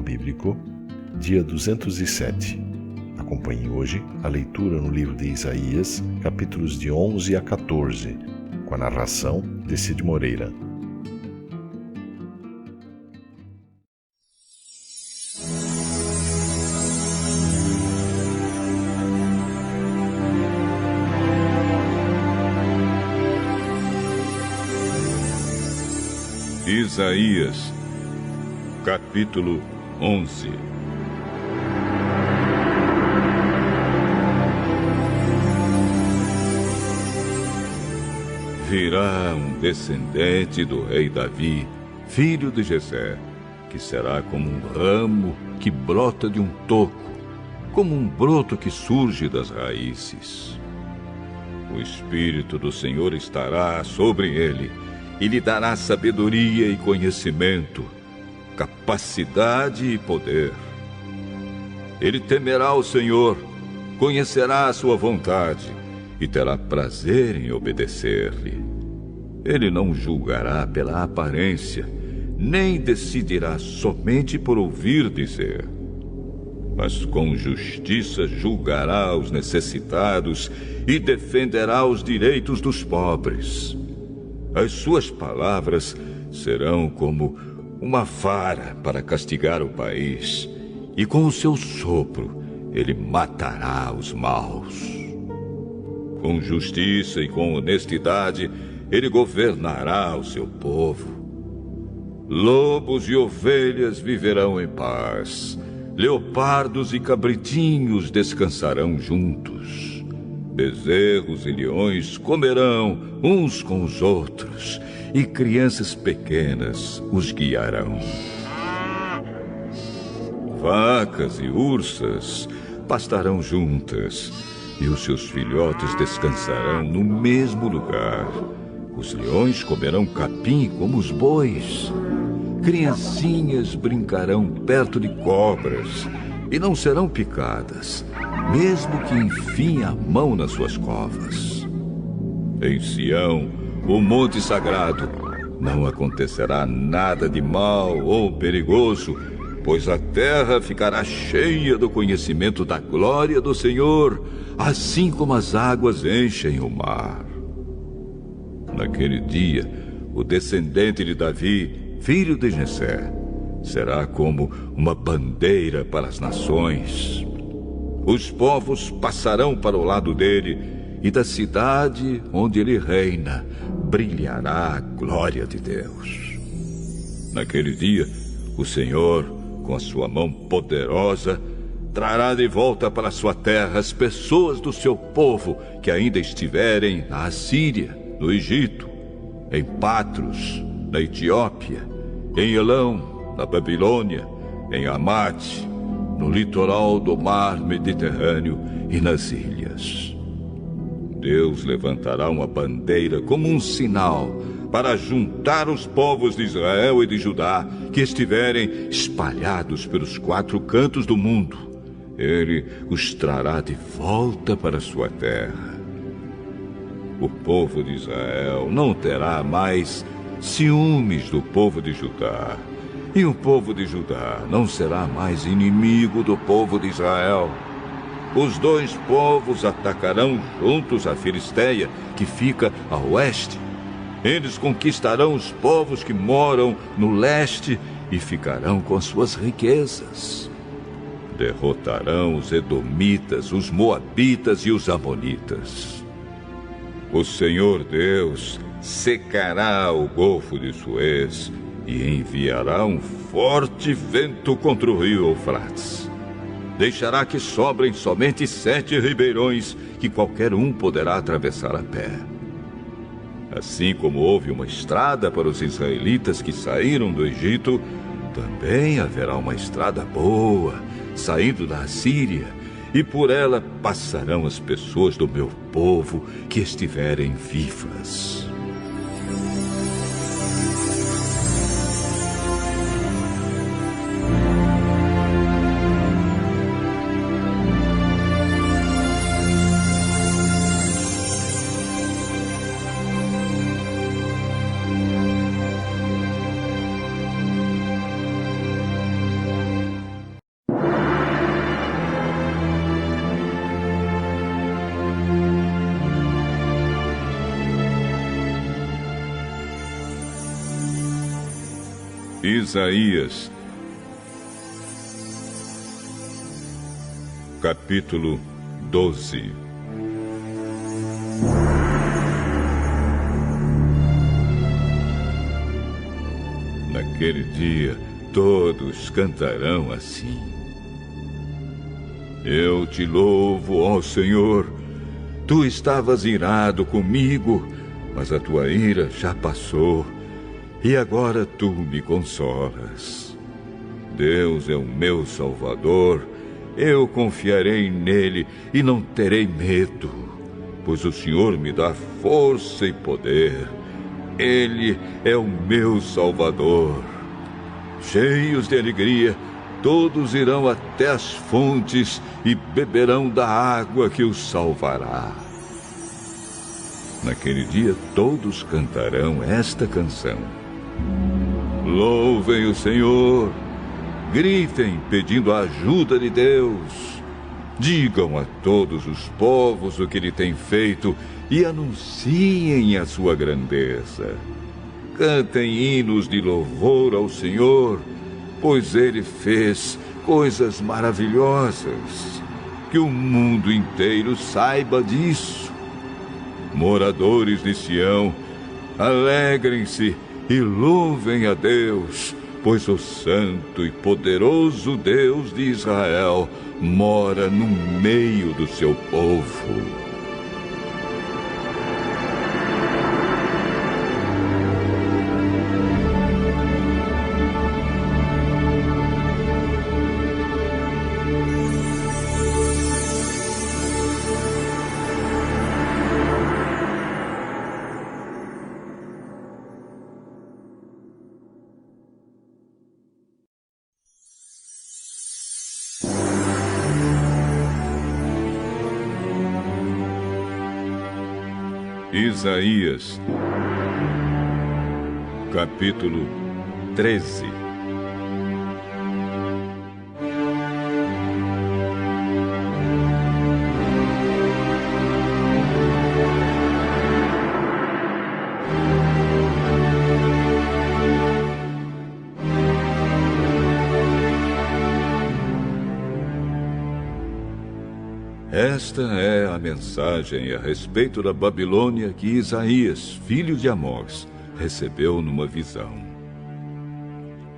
Ano Bíblico, dia 207. Acompanhe hoje a leitura no livro de Isaías, capítulos de 11 a 14, com a narração de Cid Moreira. Isaías, capítulo 11. Virá um descendente do rei Davi, filho de Jessé, que será como um ramo que brota de um toco, como um broto que surge das raízes. O Espírito do Senhor estará sobre ele, e lhe dará sabedoria e conhecimento, capacidade e poder. Ele temerá o Senhor, conhecerá a sua vontade e terá prazer em obedecer-lhe. Ele não julgará pela aparência, nem decidirá somente por ouvir dizer, mas com justiça julgará os necessitados e defenderá os direitos dos pobres. As suas palavras serão como uma vara para castigar o país, e com o seu sopro ele matará os maus. Com justiça e com honestidade ele governará o seu povo. Lobos e ovelhas viverão em paz, leopardos e cabritinhos descansarão juntos. Bezerros e leões comerão uns com os outros, e crianças pequenas os guiarão. Vacas e ursas pastarão juntas, e os seus filhotes descansarão no mesmo lugar. Os leões comerão capim como os bois. Criancinhas brincarão perto de cobras, e não serão picadas, mesmo que enfiem a mão nas suas covas. Em Sião, o monte sagrado, não acontecerá nada de mal ou perigoso, pois a terra ficará cheia do conhecimento da glória do Senhor, assim como as águas enchem o mar. Naquele dia, o descendente de Davi, filho de Jessé, será como uma bandeira para as nações. Os povos passarão para o lado dele, e da cidade onde ele reina brilhará a glória de Deus. Naquele dia, o Senhor, com a sua mão poderosa, trará de volta para sua terra as pessoas do seu povo que ainda estiverem na Assíria, no Egito, em Patros, na Etiópia, em Elão, na Babilônia, em Amate, no litoral do mar Mediterrâneo e nas ilhas. Deus levantará uma bandeira como um sinal para juntar os povos de Israel e de Judá que estiverem espalhados pelos 4 cantos do mundo. Ele os trará de volta para sua terra. O povo de Israel não terá mais ciúmes do povo de Judá, e o povo de Judá não será mais inimigo do povo de Israel. Os 2 povos atacarão juntos a Filisteia, que fica a oeste. Eles conquistarão os povos que moram no leste e ficarão com suas riquezas. Derrotarão os edomitas, os moabitas e os amonitas. O Senhor Deus secará o golfo de Suez e enviará um forte vento contra o rio Eufrates. Deixará que sobrem somente 7 ribeirões que qualquer um poderá atravessar a pé. Assim como houve uma estrada para os israelitas que saíram do Egito, também haverá uma estrada boa, saindo da Assíria, e por ela passarão as pessoas do meu povo que estiverem vivas. Isaías, capítulo 12. Naquele dia, todos cantarão assim: Eu te louvo, ó Senhor. Tu estavas irado comigo, mas a tua ira já passou, e agora tu me consolas. Deus é o meu Salvador, eu confiarei nele e não terei medo, pois o Senhor me dá força e poder. Ele é o meu Salvador. Cheios de alegria, todos irão até as fontes e beberão da água que os salvará. Naquele dia todos cantarão esta canção: Louvem o Senhor, gritem pedindo a ajuda de Deus. Digam a todos os povos o que Ele tem feito e anunciem a sua grandeza. Cantem hinos de louvor ao Senhor, pois Ele fez coisas maravilhosas. Que o mundo inteiro saiba disso. Moradores de Sião, alegrem-se e louvem a Deus, pois o santo e poderoso Deus de Israel mora no meio do seu povo. Isaías, capítulo 13. Esta é a mensagem a respeito da Babilônia que Isaías, filho de Amós, recebeu numa visão.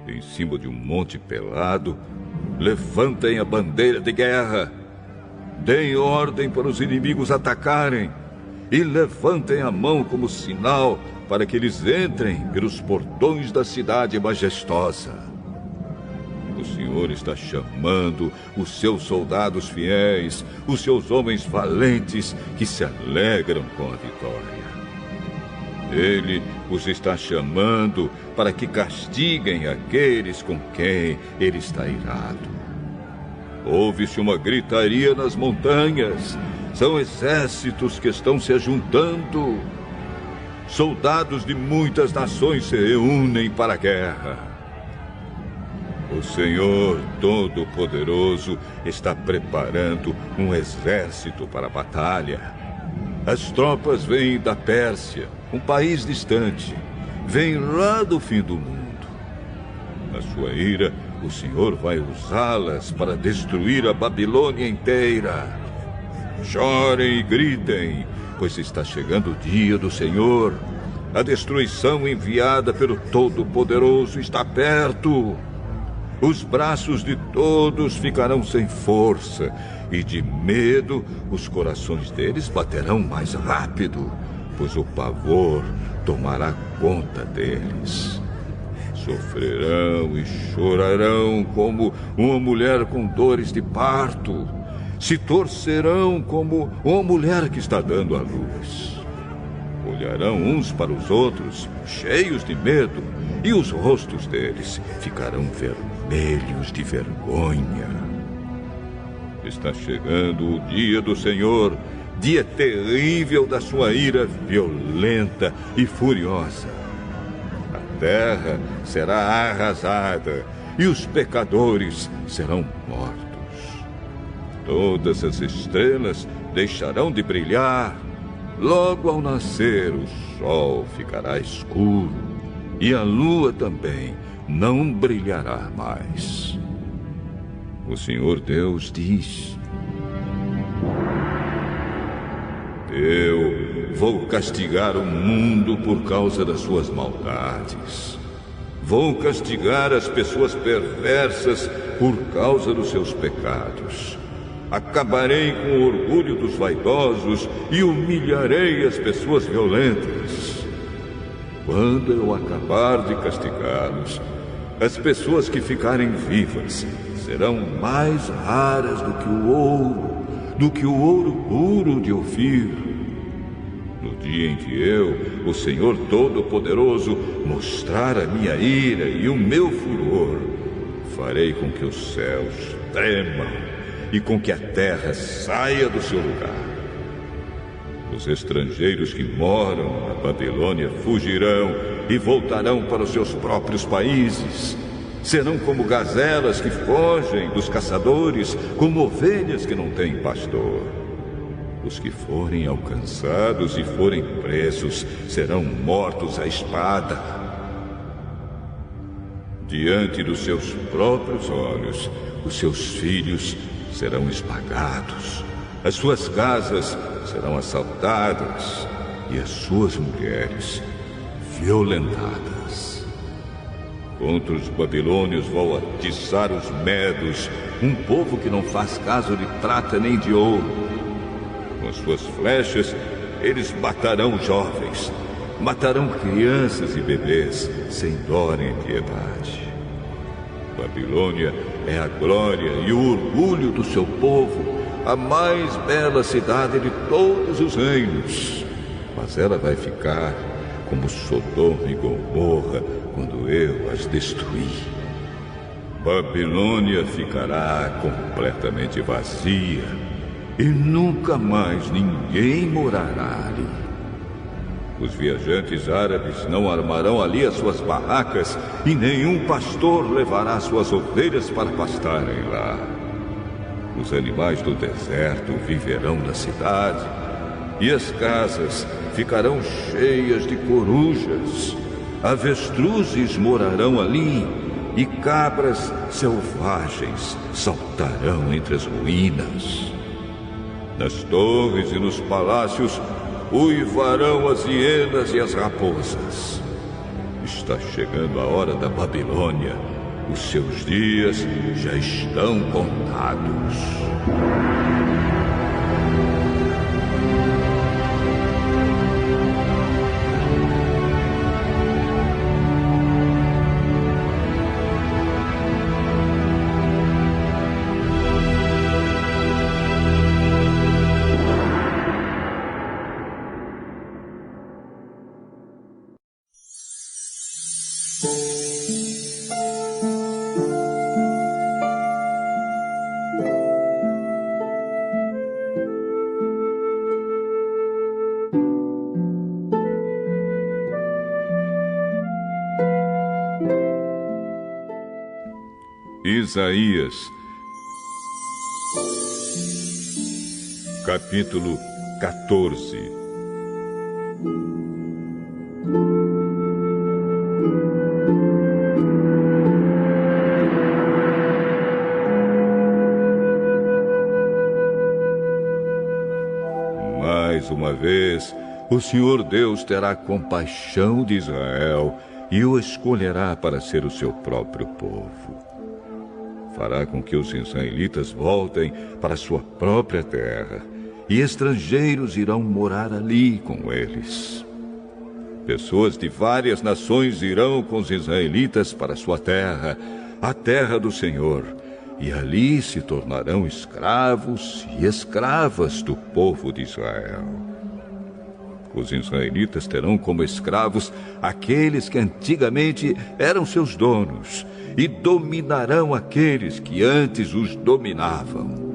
Em cima de um monte pelado, levantem a bandeira de guerra. Deem ordem para os inimigos atacarem e levantem a mão como sinal para que eles entrem pelos portões da cidade majestosa. O Senhor está chamando os seus soldados fiéis, os seus homens valentes que se alegram com a vitória. Ele os está chamando para que castiguem aqueles com quem ele está irado. Ouve-se uma gritaria nas montanhas. São exércitos que estão se ajuntando. Soldados de muitas nações se reúnem para a guerra. O Senhor Todo-Poderoso está preparando um exército para a batalha. As tropas vêm da Pérsia, um país distante. Vêm lá do fim do mundo. Na sua ira, o Senhor vai usá-las para destruir a Babilônia inteira. Chorem e gritem, pois está chegando o dia do Senhor. A destruição enviada pelo Todo-Poderoso está perto. Os braços de todos ficarão sem força, e de medo os corações deles baterão mais rápido, pois o pavor tomará conta deles. Sofrerão e chorarão como uma mulher com dores de parto. Se torcerão como uma mulher que está dando à luz. Olharão uns para os outros, cheios de medo, e os rostos deles ficarão vermelhos de vergonha. Está chegando o dia do Senhor, dia terrível da sua ira violenta e furiosa. A terra será arrasada e os pecadores serão mortos. Todas as estrelas deixarão de brilhar. Logo ao nascer, o sol ficará escuro, e a lua também não brilhará mais. O Senhor Deus diz: eu vou castigar o mundo por causa das suas maldades. Vou castigar as pessoas perversas por causa dos seus pecados. Acabarei com o orgulho dos vaidosos e humilharei as pessoas violentas. Quando eu acabar de castigá-los, as pessoas que ficarem vivas serão mais raras do que o ouro puro de Ofir. No dia em que eu, o Senhor Todo-Poderoso, mostrar a minha ira e o meu furor, farei com que os céus tremam e com que a terra saia do seu lugar. Os estrangeiros que moram na Babilônia fugirão e voltarão para os seus próprios países. Serão como gazelas que fogem dos caçadores, como ovelhas que não têm pastor. Os que forem alcançados e forem presos serão mortos à espada. Diante dos seus próprios olhos, os seus filhos serão esmagados. As suas casas serão assaltadas e as suas mulheres violentadas. Contra os babilônios vou atiçar os medos, um povo que não faz caso de prata nem de ouro. Com as suas flechas, eles matarão jovens, matarão crianças e bebês, sem dó nem piedade. Babilônia é a glória e o orgulho do seu povo, a mais bela cidade de todos os reinos. Mas ela vai ficar como Sodoma e Gomorra quando eu as destruir. Babilônia ficará completamente vazia e nunca mais ninguém morará ali. Os viajantes árabes não armarão ali as suas barracas e nenhum pastor levará suas ovelhas para pastarem lá. Os animais do deserto viverão na cidade e as casas ficarão cheias de corujas. Avestruzes morarão ali e cabras selvagens saltarão entre as ruínas. Nas torres e nos palácios uivarão as hienas e as raposas. Está chegando a hora da Babilônia. Os seus dias já estão contados. Isaías, capítulo 14. Mais uma vez, o Senhor Deus terá compaixão de Israel e o escolherá para ser o seu próprio povo. Fará com que os israelitas voltem para sua própria terra, e estrangeiros irão morar ali com eles. Pessoas de várias nações irão com os israelitas para sua terra, a terra do Senhor, e ali se tornarão escravos e escravas do povo de Israel. Os israelitas terão como escravos aqueles que antigamente eram seus donos, e dominarão aqueles que antes os dominavam.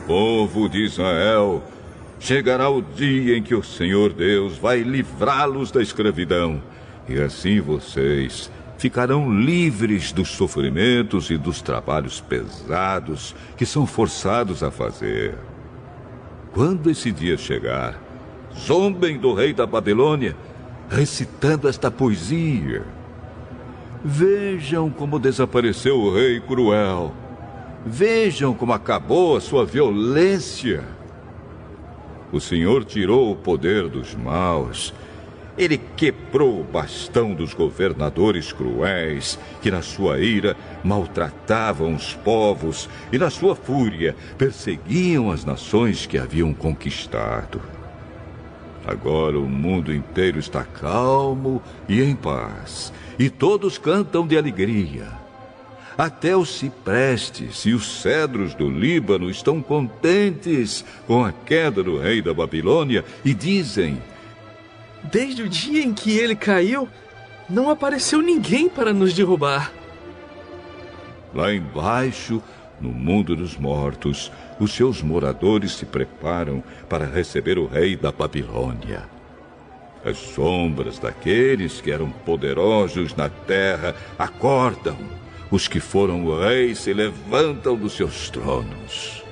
Povo de Israel, chegará o dia em que o Senhor Deus vai livrá-los da escravidão, e assim vocês ficarão livres dos sofrimentos e dos trabalhos pesados que são forçados a fazer. quando esse dia chegar, zombem do rei da Babilônia, recitando esta poesia. Vejam como desapareceu o rei cruel. Vejam como acabou a sua violência. O Senhor tirou o poder dos maus. Ele quebrou o bastão dos governadores cruéis, que na sua ira maltratavam os povos e na sua fúria perseguiam as nações que haviam conquistado. Agora o mundo inteiro está calmo e em paz, e todos cantam de alegria. Até os ciprestes e os cedros do Líbano estão contentes com a queda do rei da Babilônia e dizem: desde o dia em que ele caiu, não apareceu ninguém para nos derrubar. Lá embaixo, no mundo dos mortos, os seus moradores se preparam para receber o rei da Babilônia. As sombras daqueles que eram poderosos na terra acordam. Os que foram reis se levantam dos seus tronos.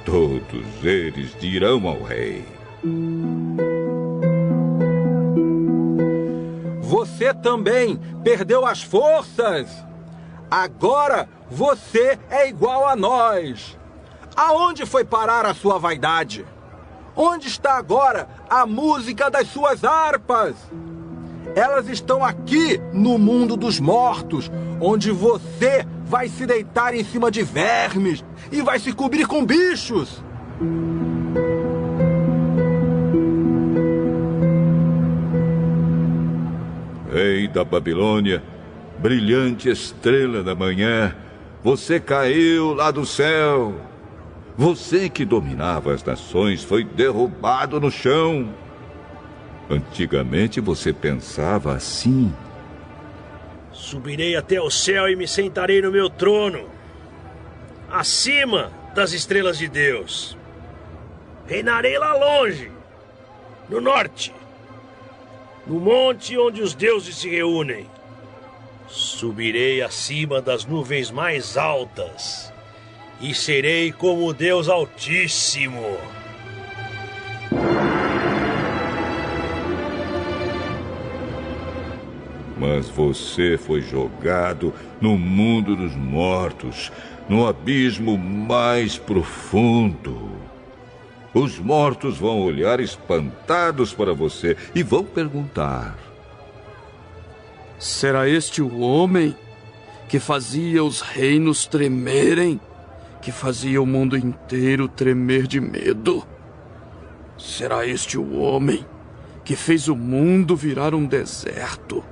Todos eles dirão ao rei: você também perdeu as forças. Agora você é igual a nós. Aonde foi parar a sua vaidade? Onde está agora a música das suas harpas? Elas estão aqui no mundo dos mortos, onde você vai se deitar em cima de vermes e vai se cobrir com bichos. Rei da Babilônia, brilhante estrela da manhã, você caiu lá do céu. Você que dominava as nações foi derrubado no chão. Antigamente você pensava assim: subirei até o céu e me sentarei no meu trono, acima das estrelas de Deus. Reinarei lá longe, no norte, no monte onde os deuses se reúnem. Subirei acima das nuvens mais altas e serei como o Deus Altíssimo. Mas você foi jogado no mundo dos mortos, no abismo mais profundo. Os mortos vão olhar espantados para você e vão perguntar: será este o homem que fazia os reinos tremerem, que fazia o mundo inteiro tremer de medo? Será este o homem que fez o mundo virar um deserto,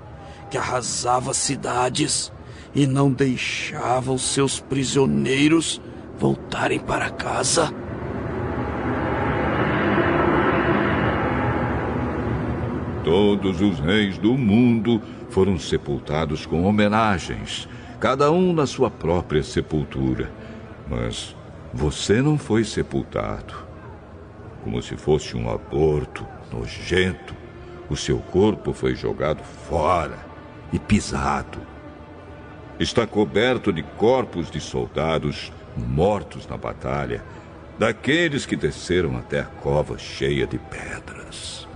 que arrasava cidades e não deixava os seus prisioneiros voltarem para casa? Todos os reis do mundo foram sepultados com homenagens, cada um na sua própria sepultura. Mas você não foi sepultado. Como se fosse um aborto nojento, o seu corpo foi jogado fora e pisado. Está coberto de corpos de soldados mortos na batalha, daqueles que desceram até a cova cheia de pedras.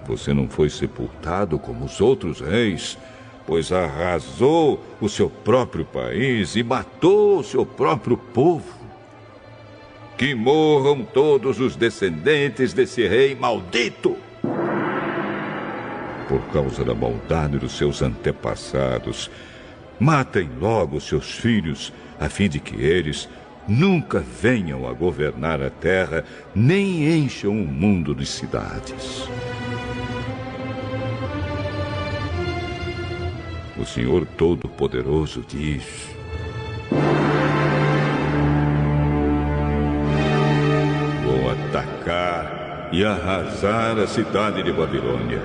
Você não foi sepultado como os outros reis, pois arrasou o seu próprio país e matou o seu próprio povo. Que morram todos os descendentes desse rei maldito! Por causa da maldade dos seus antepassados, matem logo seus filhos, a fim de que eles nunca venham a governar a terra, nem encham o mundo de cidades. O Senhor Todo-Poderoso diz: vou atacar e arrasar a cidade de Babilônia.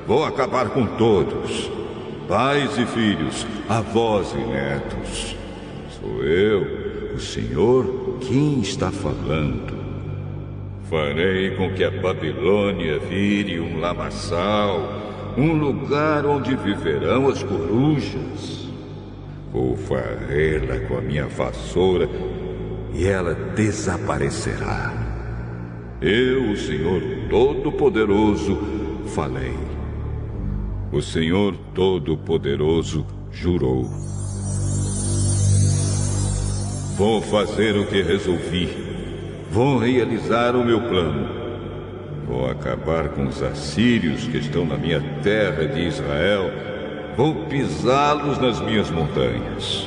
Vou acabar com todos, pais e filhos, avós e netos. Sou eu, o Senhor, quem está falando. Farei com que a Babilônia vire um lamaçal, um lugar onde viverão as corujas. Vou varrê-la com a minha vassoura e ela desaparecerá. Eu, o Senhor Todo-Poderoso, falei. O Senhor Todo-Poderoso jurou. Vou fazer o que resolvi. Vou realizar o meu plano. Vou acabar com os assírios que estão na minha terra de Israel. Vou pisá-los nas minhas montanhas.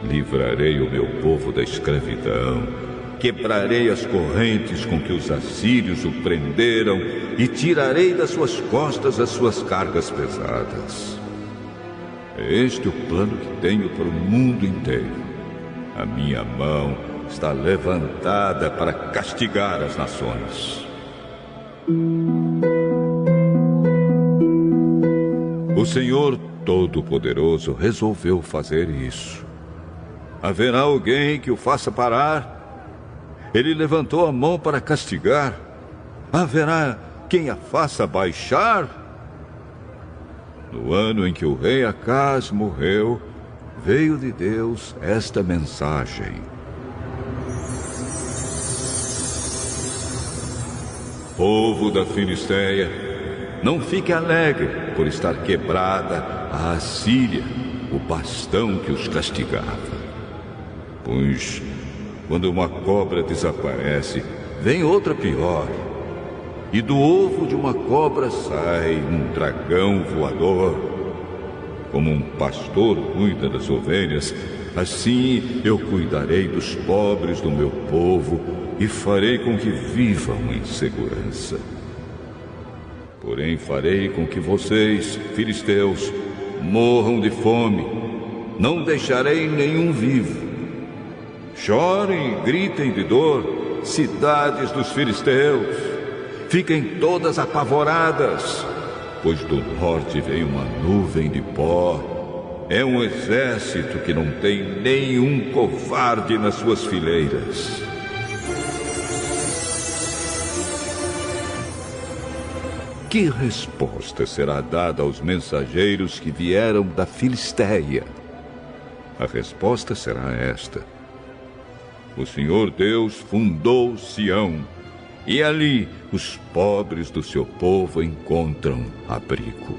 Livrarei o meu povo da escravidão. Quebrarei as correntes com que os assírios o prenderam e tirarei das suas costas as suas cargas pesadas. É este o plano que tenho para o mundo inteiro. A minha mão está levantada para castigar as nações. O Senhor Todo-Poderoso resolveu fazer isso. Haverá alguém que o faça parar? Ele levantou a mão para castigar. Haverá quem a faça baixar? No ano em que o rei Acaz morreu, veio de Deus esta mensagem. Povo da Filisteia, não fique alegre por estar quebrada a Assíria, o bastão que os castigava. Pois quando uma cobra desaparece, vem outra pior. E do ovo de uma cobra sai um dragão voador. Como um pastor cuida das ovelhas, assim eu cuidarei dos pobres do meu povo e farei com que vivam em segurança. Porém farei com que vocês, filisteus, morram de fome. Não deixarei nenhum vivo. Chorem e gritem de dor, cidades dos filisteus. Fiquem todas apavoradas, pois do norte vem uma nuvem de pó. É um exército que não tem nenhum covarde nas suas fileiras. Que resposta será dada aos mensageiros que vieram da Filisteia? A resposta será esta: o Senhor Deus fundou Sião, e ali os pobres do seu povo encontram abrigo.